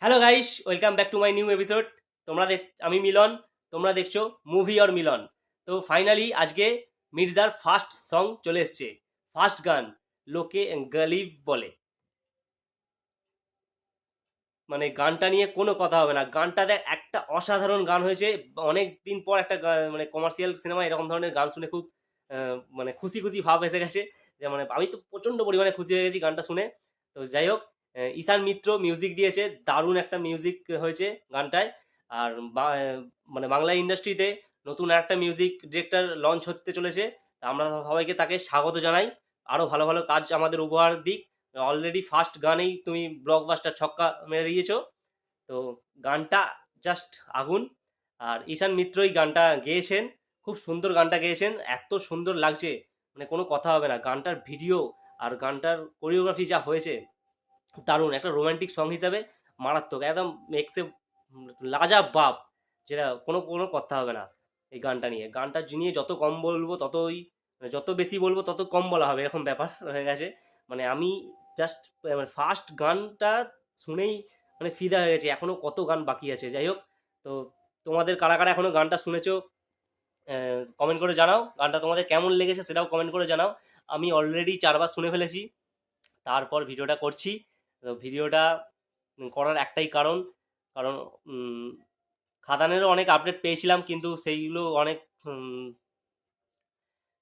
Hello guys, welcome back to my new episode. আমি মিলন, তোমরা দেখছো মুভি অর মিলন। তো ফাইনালি আজকে মির্জার ফার্স্ট সং চলে এসছে, ফার্স্ট গান, লোকে গালিব বলে। মানে গানটা নিয়ে কোনো কথা হবে না, গানটাতে একটা অসাধারণ গান হয়েছে। অনেক দিন পর একটা মানে কমার্শিয়াল সিনেমা এরকম ধরনের গান শুনে খুব মানে খুশি খুশি ভাব এসে গেছে। যে মানে আমি তো প্রচণ্ড পরিমাণে খুশি হয়ে গেছি গানটা শুনে। তো যাই হোক, ঈশান মিত্র মিউজিক দিয়েছে, দারুণ একটা মিউজিক হয়েছে গানটায়। আর মানে বাংলা ইন্ডাস্ট্রিতে নতুন একটা মিউজিক ডিরেক্টর লঞ্চ হতে চলেছে। তা আমরা সবাইকে তাকে স্বাগত জানাই, আরও ভালো ভালো কাজ আমাদের উপহার দিক। অলরেডি ফার্স্ট গানেই তুমি ব্লকবাস্টার ছক্কা মেরে দিয়েছো। তো গানটা জাস্ট আগুন। আর ঈশান মিত্রই গানটা গেয়েছেন, খুব সুন্দর গানটা গেয়েছেন, এত সুন্দর লাগছে মানে কোনো কথা হবে না। গানটার ভিডিও আর গানটার কোরিওগ্রাফি যা হয়েছে দারুণ, একটা রোমান্টিক সং হিসাবে মারাত্মক, একদম মেক্সে লাজাবাব, যেটা কোনো কোনো কথা হবে না। এই গানটা নিয়ে, গানটা নিয়ে যত কম বলবো ততই, মানে যত বেশি বলবো তত কম বলা হবে, এরকম ব্যাপার হয়ে গেছে। মানে আমি জাস্ট মানে ফার্স্ট গানটা শুনেই মানে ফিদা হয়ে গেছে, এখনো কত গান বাকি আছে। যাই হোক, তো তোমাদের কারা কারা এখনো গানটা শুনেছো কমেন্ট করে জানাও, গানটা তোমাদের কেমন লেগেছে সেটাও কমেন্ট করে জানাও। আমি অলরেডি 4 বার শুনে ফেলেছি, তারপর ভিডিওটা করছি। তো ভিডিওটা করার একটাই কারণ, কারণ খাদানেরও অনেক আপডেট পেয়েছিলাম, কিন্তু সেইগুলো অনেক উম,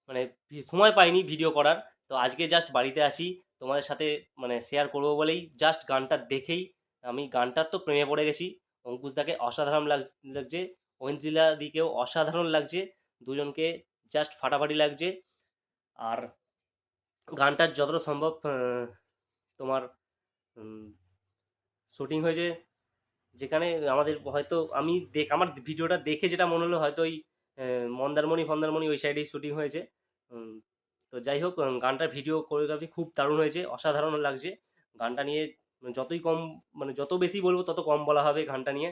মানে সময় পাইনি ভিডিও করার। তো আজকে জাস্ট বাড়িতে আসি, তোমাদের সাথে মানে শেয়ার করবো বলেই জাস্ট গানটা দেখেই আমি গানটার তো প্রেমে পড়ে গেছি। অঙ্কুশদাকে অসাধারণ লাগছে, ঐন্দ্রিলা দিকেও অসাধারণ লাগছে, দুজনকে জাস্ট ফাটাফাটি লাগছে। আর গানটার যতটা সম্ভব তোমার শুটিং হয়েছে যেখানে, আমাদের হয়তো আমার ভিডিওটা দেখে যেটা মনে হলো হয়তো ওই মন্দারমণি ফন্দারমণি ওই সাইডেই শুটিং হয়েছে। উম, তো যাই হোক, গানটার ভিডিও কোরিওগ্রাফি খুব দারুণ হয়েছে, অসাধারণ লাগছে। গানটা নিয়ে যতই কম, মানে যত বেশি বলবো তত কম বলা হবে গানটা নিয়ে।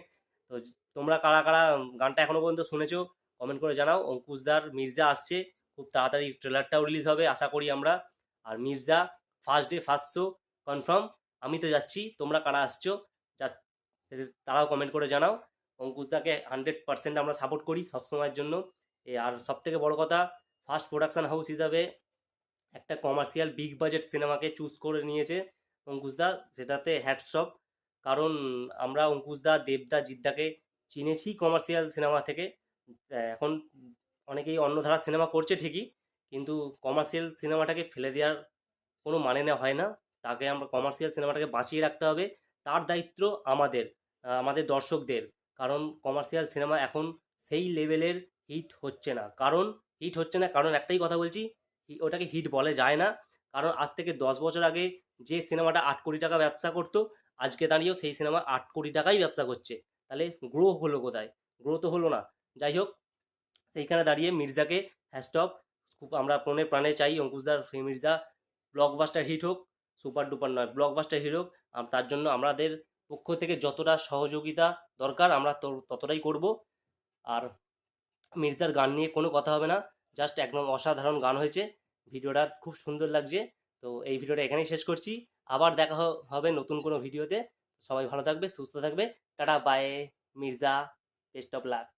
তো তোমরা কারা কারা গানটা এখনো পর্যন্ত শুনেছো কমেন্ট করে জানাও। অঙ্কুশদার মির্জা আসছে, খুব তাড়াতাড়ি ট্রেলারটাও রিলিজ হবে আশা করি আমরা। আর Mirza first day first show confirm. আমি তো যাচ্ছি, তোমরা কারা আসছো তারাও কমেন্ট করে জানাও। অঙ্কুশদাকে 100% আমরা সাপোর্ট করি সবসময়ের জন্য। আর সব থেকে বড় কথা, ফার্স্ট প্রোডাকশন হাউস হিসাবে একটা কমার্শিয়াল বিগ বাজেট সিনেমাকে চুজ করে নিয়েছে অঙ্কুশদা, সেটাতে হ্যাটস অফ। কারণ আমরা অঙ্কুশদা, দেবদা, জিদ্দাকে চিনেছি কমার্শিয়াল সিনেমা থেকে। এখন অনেকেই অন্য ধারা সিনেমা করছে ঠিকই, কিন্তু কমার্শিয়াল সিনেমাটাকে ফেলে দেওয়ার কোনো মানে না হয় না। তাকে আমরা কমার্শিয়াল সিনেমাটাকে বাঁচিয়ে রাখতে হবে, তার দায়িত্ব আমাদের, আমাদের দর্শকদের। কারণ কমার্শিয়াল সিনেমা এখন সেই লেভেলের হিট হচ্ছে না। কারণ হিট হচ্ছে না কারণ একটাই কথা বলছি, ওটাকে হিট বলে যায় না। কারণ আজ থেকে 10 বছর আগে যে সিনেমাটা 8 কোটি টাকা ব্যবসা করতো, আজকে দাঁড়িয়েও সেই সিনেমা 8 কোটি টাকাই ব্যবসা করছে। তাহলে গ্রো হলো কোথায়? গ্রো তো হলো না। যাই হোক, সেইখানে দাঁড়িয়ে মির্জাকে হ্যাস্টপ, খুব আমরা প্রাণে প্রাণে চাই অঙ্কুশদার সেই মির্জা ব্লকবাস্টার হিট হোক, সুপার ডুপার নয় ব্লকবাস্টার হিট হোক। আর তার জন্য আমাদের পক্ষ থেকে যতটা সহযোগিতা দরকার আমরা ততটাই করব। আর মির্জার গান নিয়ে কোনো কথা হবে না, জাস্ট একদম অসাধারণ গান হয়েছে, ভিডিওটা খুব সুন্দর লাগছে। তো এই ভিডিওটা এখানেই শেষ করছি, আবার দেখা হবে নতুন কোনো ভিডিওতে। সবাই ভালো থাকবে, সুস্থ থাকবে, tata bye. Mirza, best of luck.